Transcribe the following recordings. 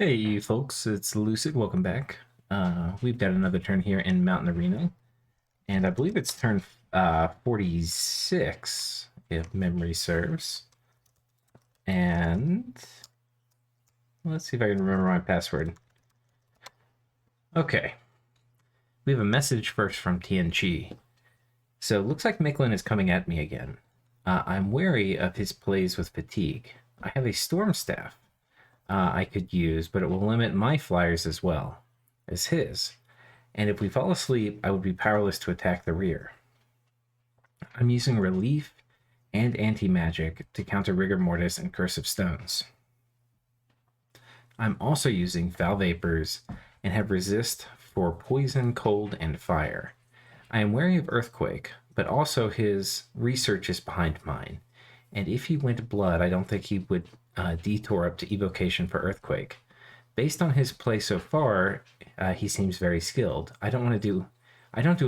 Hey folks, it's Lucid. Welcome back. We've got another turn here in Mountain Arena, and I believe it's turn 46, if memory serves. And let's see if I can remember my password. Okay, we have a message first from TNG. So it looks like Mictlan is coming at me again. I'm wary of his plays with fatigue. I have a storm staff I could use, but it will limit my flyers as well as his. And if we fall asleep, I would be powerless to attack the rear. I'm using relief and anti-magic to counter rigor mortis and curse of stones. I'm also using foul vapors and have resist for poison, cold, and fire. I am wary of earthquake, but also his research is behind mine. And if he went blood, I don't think he would detour up to evocation for earthquake. Based on his play so far, he seems very skilled. I don't do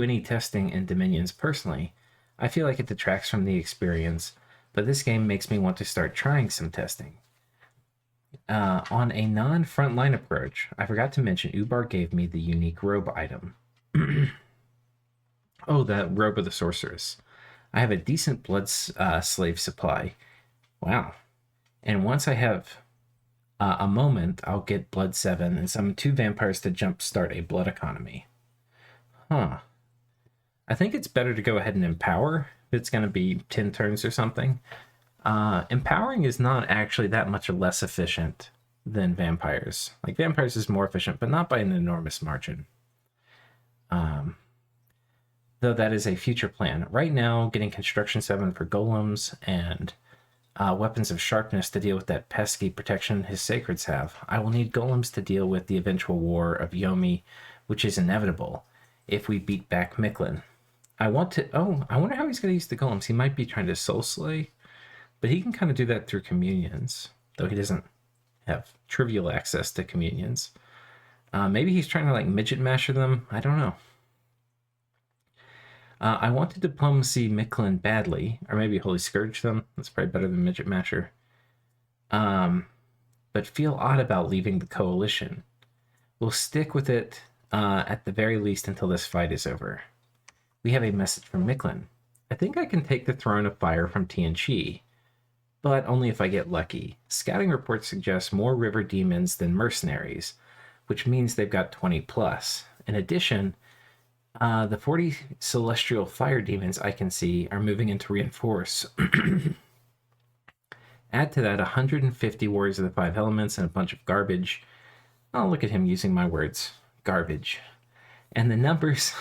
any testing in Dominions personally. I feel like it detracts from the experience, but this game makes me want to start trying some testing. On a non-frontline approach, I forgot to mention Ubar gave me the unique robe item. Oh, that robe of the sorceress. I have a decent blood slave supply. Wow. And once I have a moment, I'll get blood 7 and summon 2 vampires to jumpstart a blood economy. Huh. I think it's better to go ahead and empower if it's going to be 10 turns or something. Empowering is not actually that much less efficient than vampires. Like, vampires is more efficient, but not by an enormous margin. Though that is a future plan. Right now, getting construction 7 for golems and weapons of sharpness to deal with that pesky protection his sacreds have. I will need golems to deal with the eventual war of Yomi, which is inevitable if we beat back Mictlan. I wonder how he's going to use the golems. He might be trying to soul slay, but he can kind of do that through communions, though he doesn't have trivial access to communions. Maybe he's trying to like midget masher them. I don't know. I want to diplomacy Mictlan badly, or maybe Holy Scourge them. That's probably better than midget masher. But feel odd about leaving the coalition. We'll stick with it at the very least until this fight is over. We have a message from Mictlan. I think I can take the Throne of Fire from TNG, but only if I get lucky. Scouting reports suggest more river demons than mercenaries, which means they've got 20 plus. In addition, the 40 celestial fire demons I can see are moving into reinforce. Add to that 150 warriors of the 5 elements and a bunch of garbage. Oh, look at him using my words. Garbage. And the numbers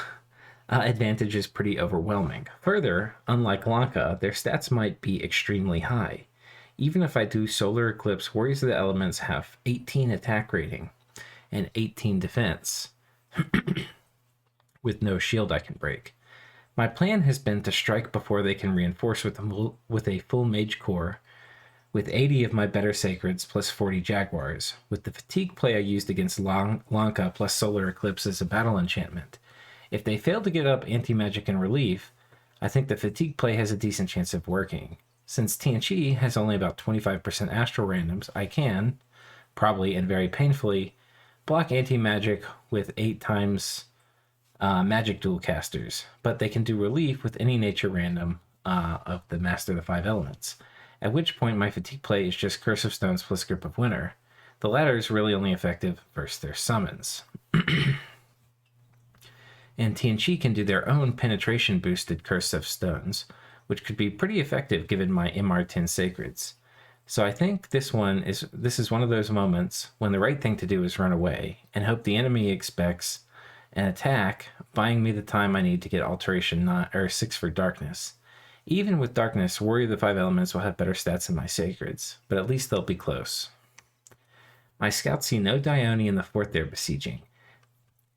advantage is pretty overwhelming. Further, unlike Lanka, their stats might be extremely high. Even if I do Solar Eclipse, Warriors of the Elements have 18 attack rating and 18 defense with no shield I can break. My plan has been to strike before they can reinforce with a full mage core with 80 of my better sacreds plus 40 jaguars, with the fatigue play I used against Lanka plus Solar Eclipse as a battle enchantment. If they fail to get up anti-magic and relief, I think the fatigue play has a decent chance of working. Since TNG has only about 25% astral randoms, I can, probably and very painfully, block anti-magic with 8 times magic dual casters, but they can do relief with any nature random of the Master of the 5 Elements, at which point my fatigue play is just Curse of Stones plus Grip of Winter. The latter is really only effective versus their summons. And TNG can do their own penetration boosted Curse of Stones, which could be pretty effective given my MR10 Sacreds. So I think this is one of those moments when the right thing to do is run away and hope the enemy expects an attack, buying me the time I need to get Alteration 6 for Darkness. Even with Darkness, Warrior of the 5 Elements will have better stats than my Sacreds, but at least they'll be close. My scouts see no Dione in the fort they're besieging.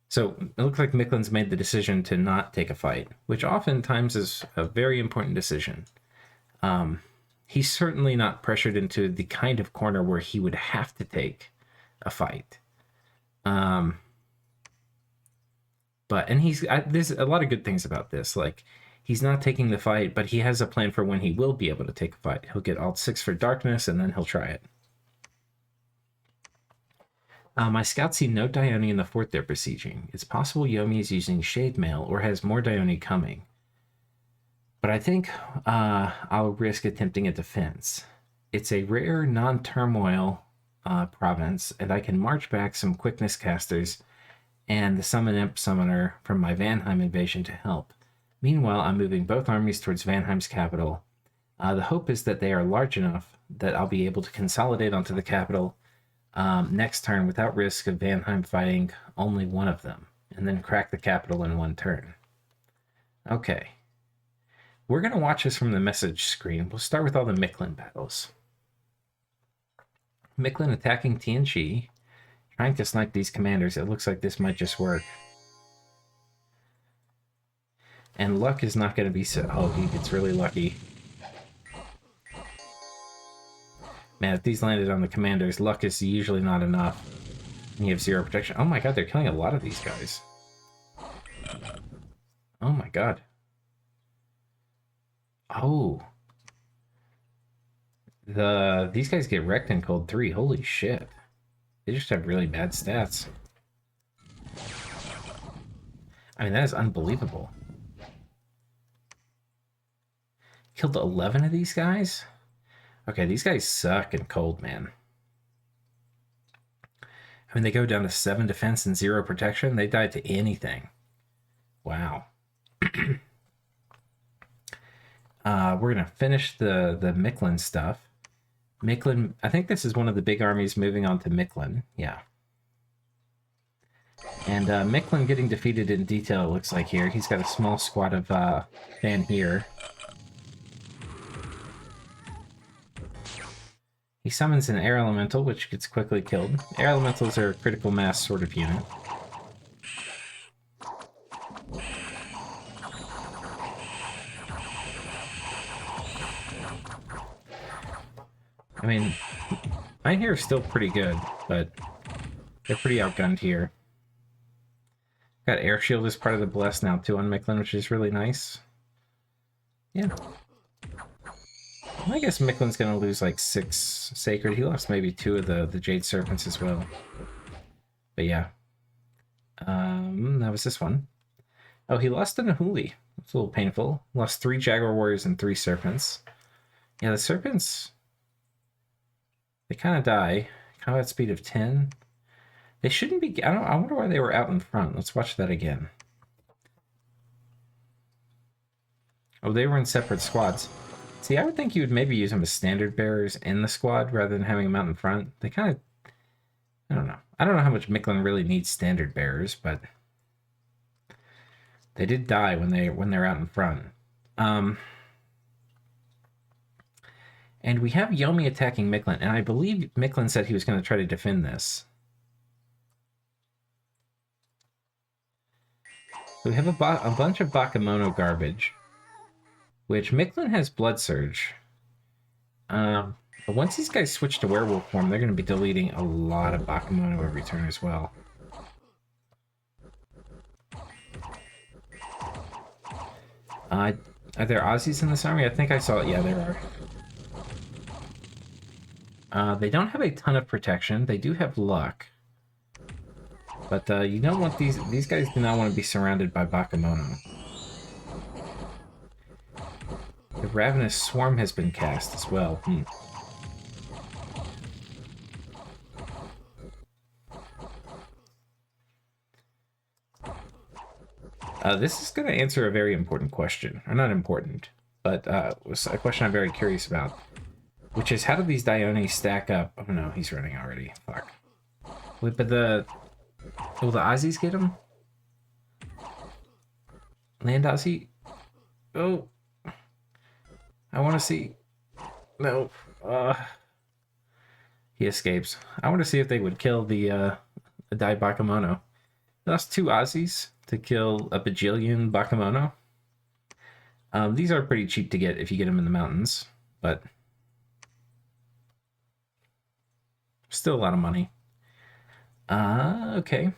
So it looks like Mictlan's made the decision to not take a fight, which oftentimes is a very important decision. He's certainly not pressured into the kind of corner where he would have to take a fight. There's a lot of good things about this. Like, he's not taking the fight, but he has a plan for when he will be able to take a fight. He'll get Alt 6 for Darkness, and then he'll try it. My scouts see no Dione in the fort they're besieging. It's possible Yomi is using shade mail or has more Dione coming. But I think I'll risk attempting a defense. It's a rare non-turmoil province, and I can march back some quickness casters and the Summon Imp Summoner from my Vanheim invasion to help. Meanwhile, I'm moving both armies towards Vanheim's capital. The hope is that they are large enough that I'll be able to consolidate onto the capital next turn without risk of Vanheim fighting only one of them, and then crack the capital in one turn. Okay. We're going to watch this from the message screen. We'll start with all the Mictlan battles. Mictlan attacking TNG, trying to snipe these commanders. It looks like this might just work. And luck is not going to be so... Oh, he gets really lucky. Man, if these landed on the commanders, luck is usually not enough. And you have 0 protection. Oh my god, they're killing a lot of these guys. Oh my god. Oh. These guys get wrecked in Cold 3. Holy shit. They just have really bad stats. I mean, that is unbelievable. Killed 11 of these guys? Okay, these guys suck in Cold, man. I mean, they go down to 7 defense and 0 protection. They died to anything. Wow. We're going to finish the Mictlan stuff. Mictlan, I think this is one of the big armies moving on to Mictlan. Yeah. And Mictlan getting defeated in detail, it looks like here. He's got a small squad of Van here. He summons an air elemental, which gets quickly killed. Air elementals are a critical mass sort of unit. I mean, mine here is still pretty good, but they're pretty outgunned here. Got air shield as part of the bless now too on Mictlan, which is really nice. Yeah. I guess Mictlan's gonna lose like 6 Sacred. He lost maybe 2 of the Jade Serpents as well. But yeah. That was this one. Oh, he lost a Nahuli. It's a little painful. Lost 3 Jaguar Warriors and 3 Serpents. Yeah, the Serpents... They kind of die. Combat speed of 10. They shouldn't be... I wonder why they were out in front. Let's watch that again. Oh, they were in separate squads. See, I would think you would maybe use them as standard bearers in the squad rather than having them out in front. They kind of... I don't know. I don't know how much Mictlan really needs standard bearers, but... They did die when they're out in front. And we have Yomi attacking Mictlan, and I believe Mictlan said he was going to try to defend this. So we have a bunch of Bakemono garbage, which Mictlan has Blood Surge. But once these guys switch to werewolf form, they're going to be deleting a lot of Bakemono every turn as well. Are there Aussies in this army? I think I saw it. Yeah, there are. They don't have a ton of protection. They do have luck. But you don't want these guys do not want to be surrounded by Bakemono. The Ravenous Swarm has been cast as well. This is going to answer a very important question. Or not important, but was a question I'm very curious about. Which is, how do these Dione stack up? Oh no, he's running already. Fuck. Wait, but will the Aussies get him? Land Aussie? Oh. I want to see... No. He escapes. I want to see if they would kill the Dai Bakemono. Lost 2 Aussies to kill a bajillion Bakemono. These are pretty cheap to get if you get them in the mountains, but still a lot of money. Okay.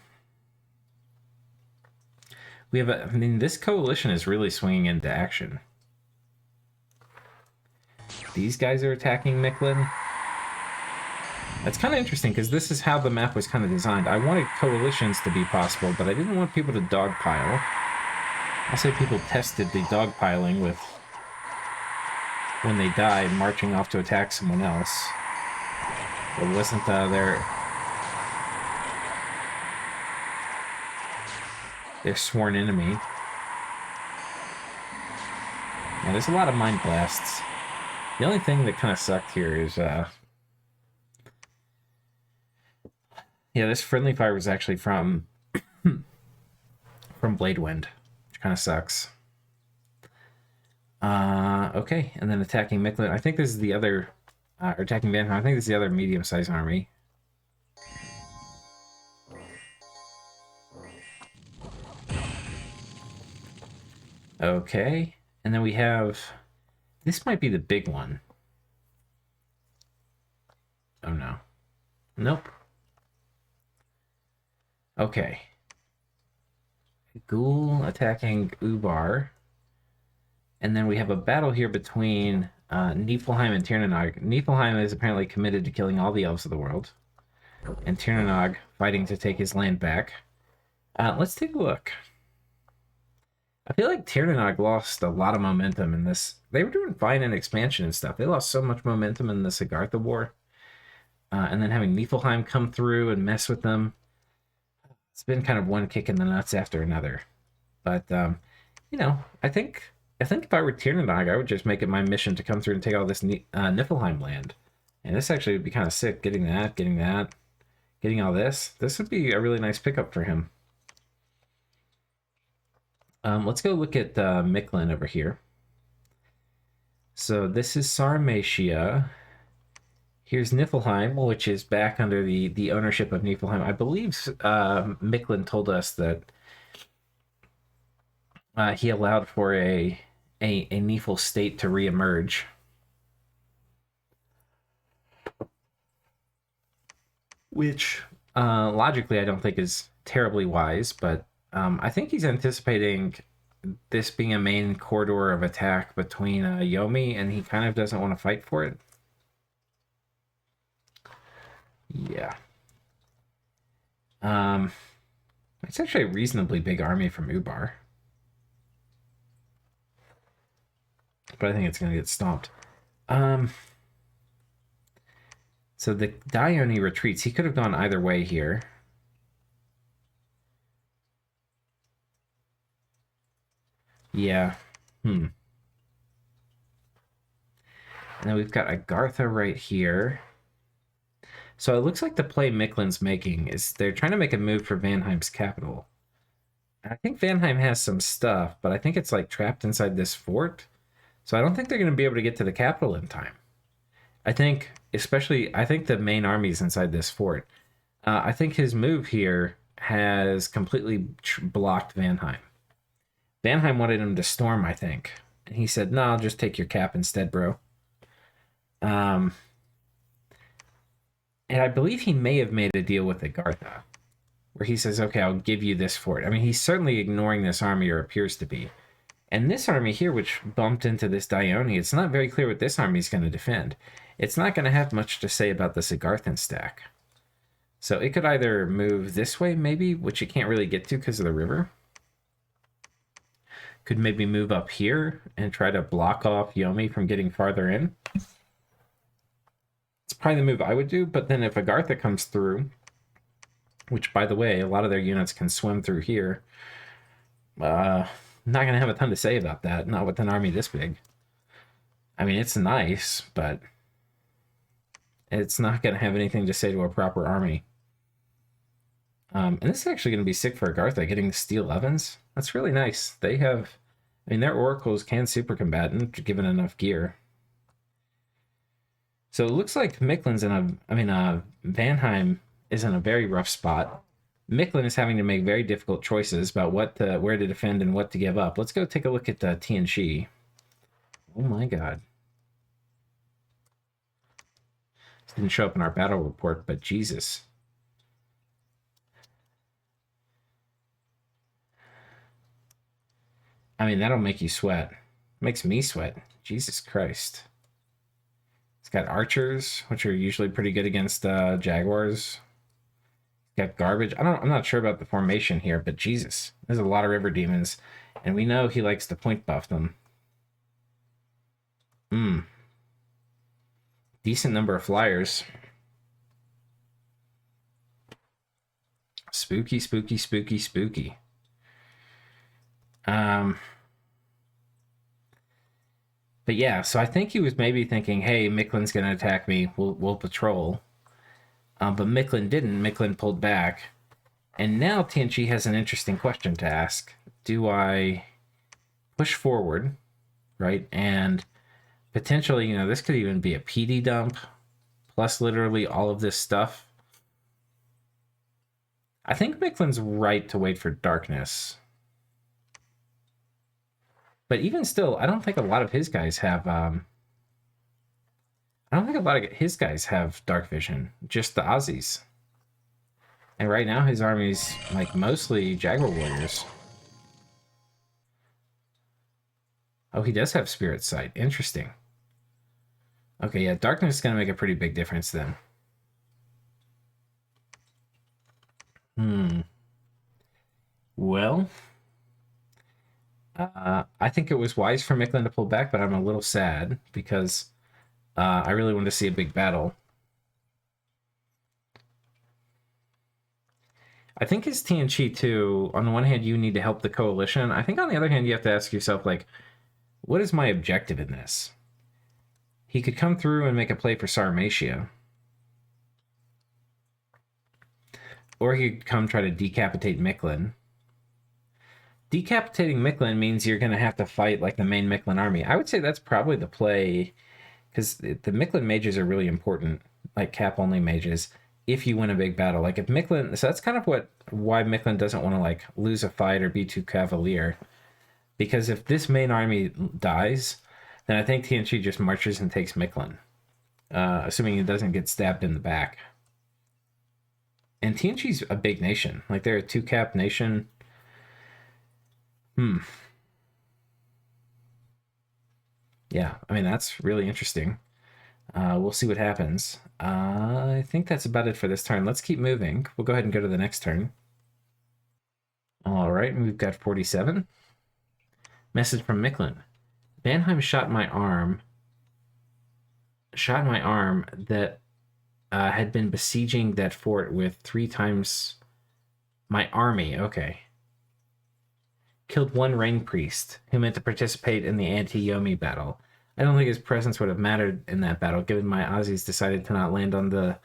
We have I mean, this coalition is really swinging into action. These guys are attacking Mictlan. It's kind of interesting because this is how the map was kind of designed. I wanted coalitions to be possible, but I didn't want people to dogpile. I'll say people tested the dogpiling with when they died, marching off to attack someone else. It wasn't their sworn enemy. Yeah, there's a lot of mind blasts. The only thing that kind of sucked here is, yeah, this friendly fire was actually from Bladewind, which kind of sucks. Okay, and then attacking Mictlan. I think this is the other, or attacking Vanheim. I think this is the other medium-sized army. Okay, and then we have, this might be the big one. Oh no. Nope. Okay. Ghoul attacking Ubar. And then we have a battle here between Niflheim and Tirnanog. Niflheim is apparently committed to killing all the elves of the world. And Tirnanog fighting to take his land back. Let's take a look. I feel like Tirnanog lost a lot of momentum in this. They were doing fine in expansion and stuff. They lost so much momentum in the Sigartha War. And then having Niflheim come through and mess with them. It's been kind of one kick in the nuts after another. But, you know, I think if I were Tirnanog, I would just make it my mission to come through and take all this Niflheim land. And this actually would be kind of sick, getting all this. This would be a really nice pickup for him. Let's go look at Mictlan over here. So this is Sarmatia. Here's Niflheim, which is back under the ownership of Niflheim. I believe Mictlan told us that he allowed for a Nifl state to reemerge. Which, logically, I don't think is terribly wise, but I think he's anticipating this being a main corridor of attack between Yomi, and he kind of doesn't want to fight for it. Yeah. It's actually a reasonably big army from Ubar. But I think it's going to get stomped. So the Dione retreats. He could have gone either way here. Yeah. And then we've got Agartha right here. So it looks like the play Mictlan's making is they're trying to make a move for Vanheim's capital. I think Vanheim has some stuff, but I think it's like trapped inside this fort. So I don't think they're going to be able to get to the capital in time. I think the main army's inside this fort. I think his move here has completely blocked Vanheim. Vanheim wanted him to storm, I think. And he said, no, I'll just take your cap instead, bro. And I believe he may have made a deal with Agartha, where he says, okay, I'll give you this fort. I mean, he's certainly ignoring this army, or appears to be. And this army here, which bumped into this Dione, it's not very clear what this army is going to defend. It's not going to have much to say about the Sigarthan stack. So it could either move this way, maybe, which it can't really get to because of the river. Could maybe move up here and try to block off Yomi from getting farther in. It's probably the move I would do, but then if Agartha comes through, which, by the way, a lot of their units can swim through here, not going to have a ton to say about that, not with an army this big. I mean, it's nice, but it's not going to have anything to say to a proper army. And this is actually going to be sick for Agartha, getting the steel ovens. That's really nice. They have, I mean, their oracles can super combatant, given enough gear. So it looks like Mictlan's Vanheim is in a very rough spot. Mictlan is having to make very difficult choices about where to defend and what to give up. Let's go take a look at Tianchi. Oh my god. This didn't show up in our battle report, but Jesus. I mean, that'll make you sweat. Makes me sweat. Jesus Christ. got archers, which are usually pretty good against jaguars. Got garbage. I'm not sure about the formation here, but Jesus, there's a lot of river demons, and we know he likes to point buff them. Decent number of flyers. Spooky, spooky, spooky, spooky. But yeah, so I think he was maybe thinking, hey, Mictlan's going to attack me. We'll patrol. But Mictlan didn't. Mictlan pulled back. And now Tianchi has an interesting question to ask. Do I push forward, right? And potentially, you know, this could even be a PD dump, plus literally all of this stuff. I think Mictlan's right to wait for darkness. But even still, I don't think a lot of his guys have... I don't think a lot of his guys have dark vision. Just the Aussies. And right now, his army's like mostly Jaguar warriors. Oh, he does have Spirit Sight. Interesting. Okay, yeah, darkness is going to make a pretty big difference then. Well, I think it was wise for Mictlan to pull back, but I'm a little sad because I really wanted to see a big battle. I think his TNG too, on the one hand, you need to help the coalition. I think on the other hand, you have to ask yourself, like, what is my objective in this? He could come through and make a play for Sarmatia. Or he could come try to decapitate Mictlan. Decapitating Mictlan means you're going to have to fight like the main Mictlan army. I would say that's probably the play, because the Mictlan mages are really important, like cap-only mages, if you win a big battle. Like if Mictlan... So that's kind of why Mictlan doesn't want to like lose a fight or be too cavalier. Because if this main army dies, then I think TNG just marches and takes Mictlan. Assuming it doesn't get stabbed in the back. And TNG's a big nation. Like they're a 2-cap nation. Yeah, I mean, that's really interesting. We'll see what happens. I think that's about it for this turn. Let's keep moving. We'll go ahead and go to the next turn. All right, we've got 47. Message from Mictlan. Banheim shot my arm that had been besieging that fort with 3 times my army. Okay. Killed 1 rain priest who meant to participate in the anti-Yomi battle. I don't think his presence would have mattered in that battle, given my Aussies decided to not land on the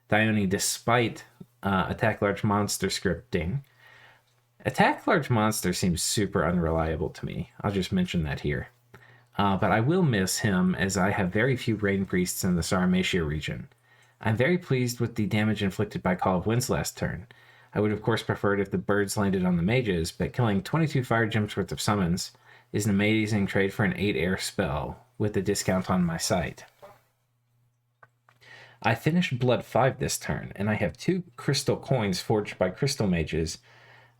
Dione despite attack large monster scripting. Attack large monster seems super unreliable to me. I'll just mention that here. But I will miss him, as I have very few rain priests in the Sarmatia region. I'm very pleased with the damage inflicted by Call of Winds last turn. I would of course prefer it if the birds landed on the mages, but killing 22 fire gems worth of summons is an amazing trade for an 8 air spell, with a discount on my site. I finished Blood 5 this turn, and I have 2 crystal coins forged by crystal mages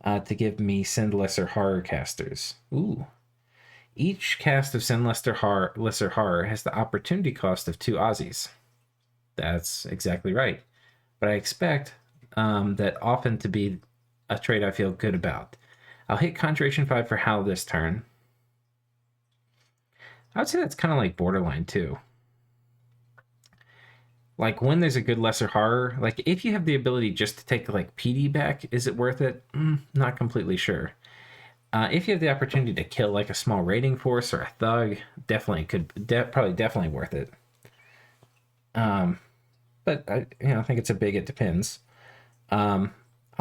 to give me Send Lesser Horror casters. Ooh. Each cast of Send Lesser Horror has the opportunity cost of 2 Aussies. That's exactly right. But I expect that often to be a trade I feel good about. I'll hit Conjuration 5 for Howl this turn. I would say that's kind of like borderline too. Like when there's a good lesser horror, like if you have the ability just to take like PD back, is it worth it? Not completely sure. If you have the opportunity to kill like a small raiding force or a thug, definitely probably definitely worth it. But I think it's a big it depends. I'll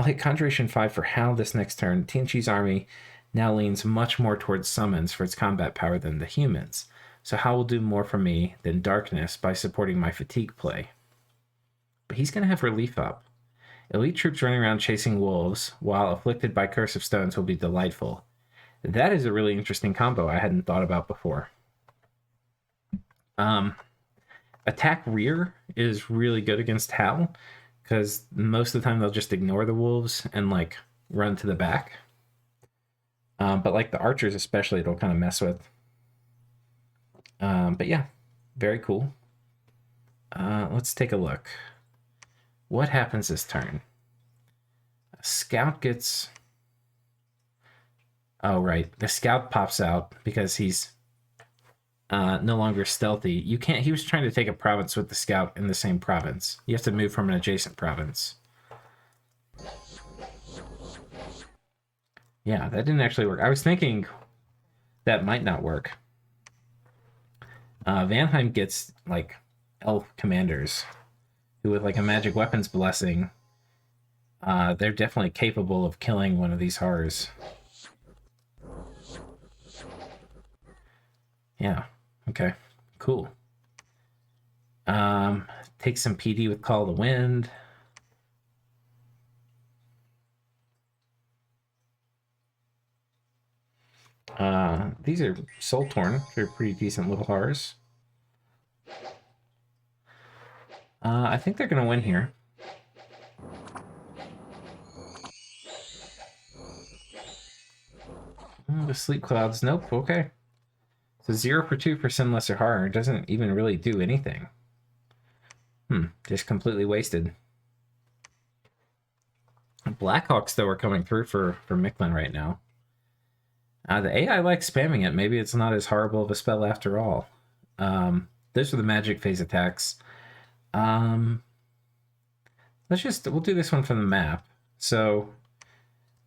hit Conjuration 5 for Howl this next turn. Tianchi's army now leans much more towards summons for its combat power than the humans, so Howl will do more for me than Darkness by supporting my fatigue play. But he's going to have relief up. Elite troops running around chasing wolves, while afflicted by Curse of Stones will be delightful. That is a really interesting combo I hadn't thought about before. Attack rear is really good against Howl, because most of the time they'll just ignore the wolves and like run to the back. But like the archers especially, it'll kind of mess with. But yeah, very cool. Let's take a look. What happens this turn? A scout gets... Oh, right. The scout pops out because he's no longer stealthy. You can't... He was trying to take a province with the scout in the same province. You have to move from an adjacent province. Yeah, that didn't actually work. I was thinking that might not work. Vanheim gets, like, elf commanders who, with, like, a magic weapons blessing, they're definitely capable of killing one of these horrors. Yeah, okay, cool. Take some PD with Call of the Wind. These are Soul Torn. They're pretty decent little horrors. I think they're going to win here. The Sleep Clouds. Nope, okay. So 0 for 2 for Sin Lesser Horror. Doesn't even really do anything. Just completely wasted. Blackhawks, though, are coming through for Mictlan right now. The AI likes spamming it. Maybe it's not as horrible of a spell after all. Those are the magic phase attacks. We'll do this one from the map. So,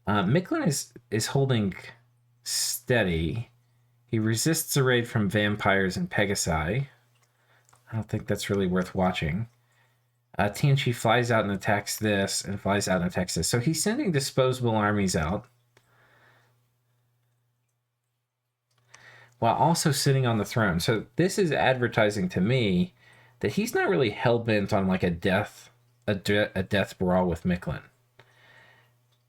Mictlan is holding steady. He resists a raid from vampires and Pegasi. I don't think that's really worth watching. TNG flies out and attacks this, and flies out and attacks this. So he's sending disposable armies out, while also sitting on the throne. So this is advertising to me that he's not really hell-bent on like a death brawl with Mictlan.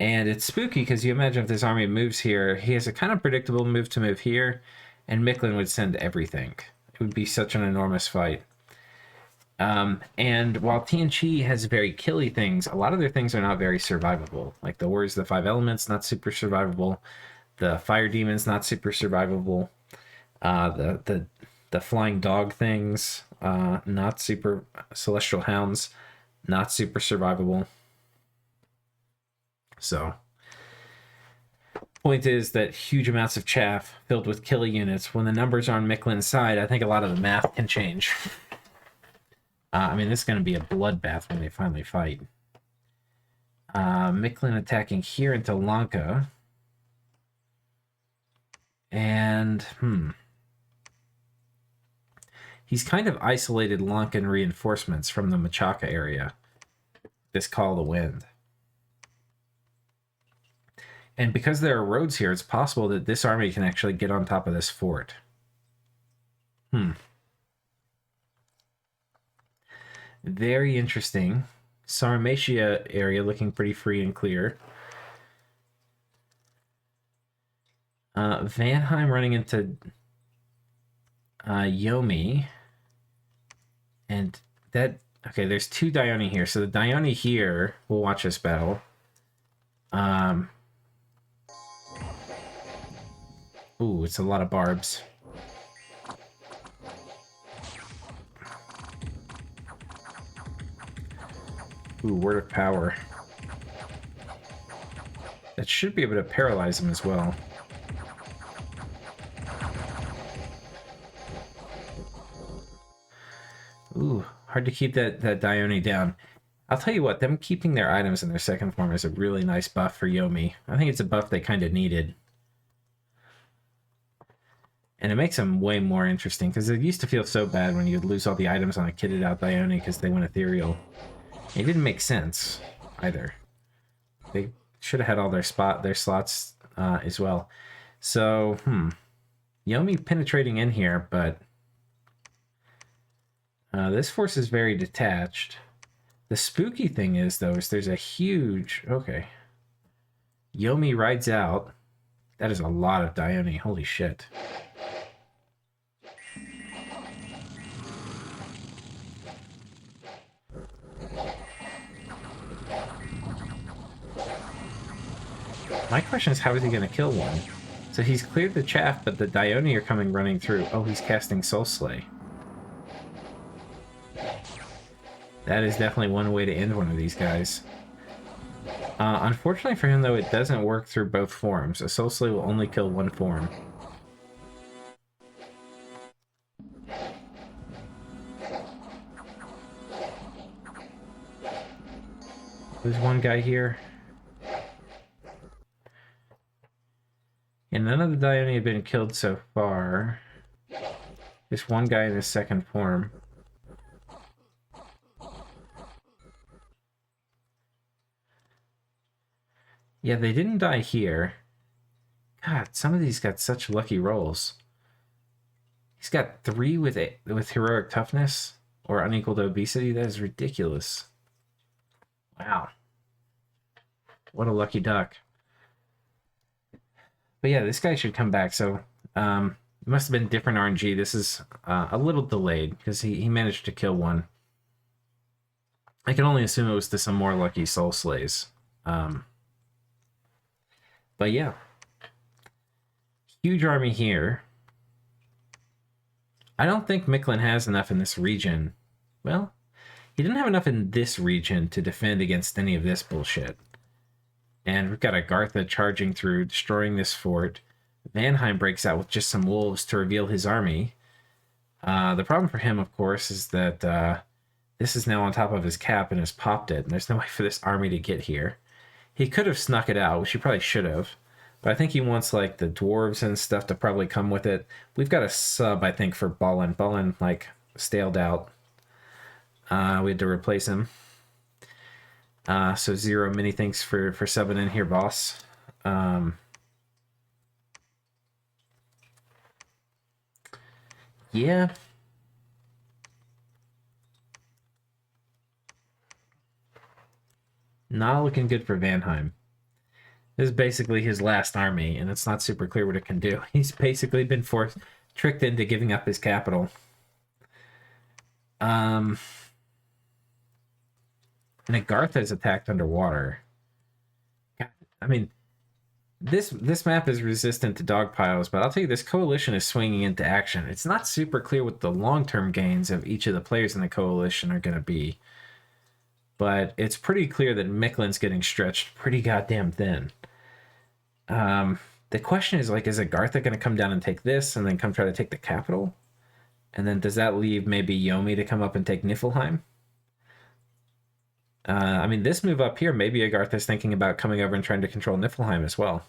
And it's spooky because you imagine if this army moves here, he has a kind of predictable move to move here, and Mictlan would send everything. It would be such an enormous fight. And while TNG has very killy things, a lot of their things are not very survivable. Like the Warriors of the Five Elements, not super survivable. The Fire Demons, not super survivable. The Flying Dog things, not super... Celestial Hounds, not super survivable. So, point is that huge amounts of chaff filled with killy units, when the numbers are on Mictlan's side, I think a lot of the math can change. I mean, this is going to be a bloodbath when they finally fight. Mictlan attacking here into Lanka. And, he's kind of isolated Lankan reinforcements from the Machaca area. This Call of the Wind. And because there are roads here, it's possible that this army can actually get on top of this fort. Very interesting. Sarmatia area looking pretty free and clear. Vanheim running into Yomi. And that... Okay, there's two Dione here. So the Dione here... We'll watch this battle. Ooh, it's a lot of barbs. Ooh, Word of Power. That should be able to paralyze him as well. Ooh, hard to keep that Dione down. I'll tell you what, them keeping their items in their second form is a really nice buff for Yomi. I think it's a buff they kind of needed. And it makes them way more interesting, because it used to feel so bad when you'd lose all the items on a kitted out Dione because they went ethereal. It didn't make sense either. They should have had all their slots as well. So, Yomi penetrating in here, but this force is very detached. The spooky thing is, though, is there's a huge... Okay. Yomi rides out. That is a lot of Dione. Holy shit. My question is, how is he going to kill one? So he's cleared the chaff, but the Dione are coming running through. Oh, he's casting Soul Slay. That is definitely one way to end one of these guys. Unfortunately for him, though, it doesn't work through both forms. A Soul Slay will only kill one form. There's one guy here. And none of the Dione have been killed so far. Just one guy in his second form. Yeah, they didn't die here. God, some of these got such lucky rolls. He's got 3 with heroic toughness or unequaled obesity. That is ridiculous. Wow. What a lucky duck. But yeah, this guy should come back. So it must have been different RNG. This is a little delayed because he managed to kill one. I can only assume it was to some more lucky Soul Slays. But yeah. Huge army here. I don't think Mictlan has enough in this region. Well, he didn't have enough in this region to defend against any of this bullshit. And we've got Agartha charging through, destroying this fort. Vanheim breaks out with just some wolves to reveal his army. The problem for him, of course, is that this is now on top of his cap and has popped it. And there's no way for this army to get here. He could have snuck it out, which he probably should have. But I think he wants, like, the dwarves and stuff to probably come with it. We've got a sub, I think, for Balin. Balin, like, staled out. We had to replace him. So 0 many thanks for subbing in here, boss. Yeah. Not looking good for Vanheim. This is basically his last army, and it's not super clear what it can do. He's basically been tricked into giving up his capital. And Agartha is attacked underwater. I mean, this map is resistant to dogpiles, but I'll tell you, this coalition is swinging into action. It's not super clear what the long-term gains of each of the players in the coalition are going to be. But it's pretty clear that Mictlan's getting stretched pretty goddamn thin. The question is, like, is Agartha going to come down and take this and then come try to take the capital? And then does that leave maybe Yomi to come up and take Niflheim? I mean, this move up here, maybe Agartha's thinking about coming over and trying to control Niflheim as well.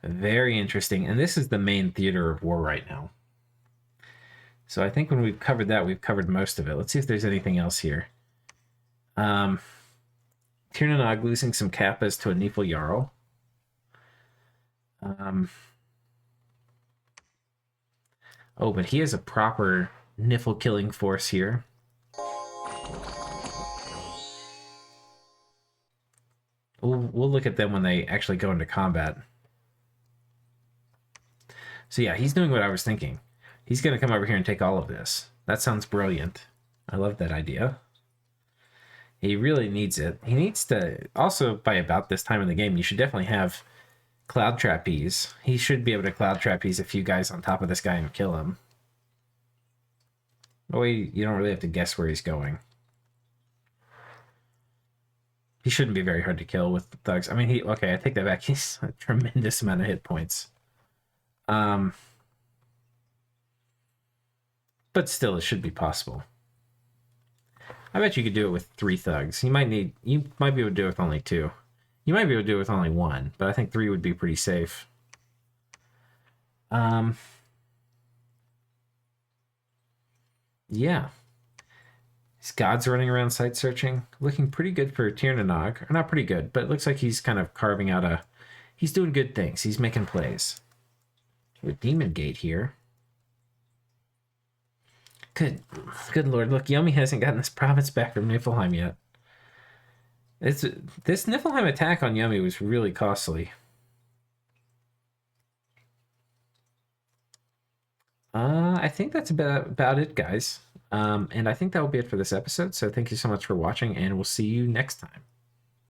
Very interesting. And this is the main theater of war right now. So I think when we've covered that, we've covered most of it. Let's see if there's anything else here. Tir Nanog losing some kappas to a Nifl Jarl. Oh, but he has a proper Nifl killing force here. We'll look at them when they actually go into combat. So yeah, he's doing what I was thinking. He's going to come over here and take all of this. That sounds brilliant. I love that idea. He really needs it. He needs to... Also, by about this time in the game, you should definitely have Cloud Trapeze. He should be able to Cloud Trapeze a few guys on top of this guy and kill him. That way, you don't really have to guess where he's going. He shouldn't be very hard to kill with the thugs. I mean, okay, I take that back. He's a tremendous amount of hit points. But still, it should be possible. I bet you could do it with 3 thugs. You might be able to do it with only 2. You might be able to do it with only 1, but I think 3 would be pretty safe. Yeah. His gods running around site searching. Looking pretty good for Tir Nanog. Or not pretty good, but it looks like he's kind of carving out he's doing good things. He's making plays. With Demon Gate here. Good lord. Look, Yomi hasn't gotten this province back from Niflheim yet. This Niflheim attack on Yomi was really costly. I think that's about it, guys. And I think that will be it for this episode. So thank you so much for watching, and we'll see you next time.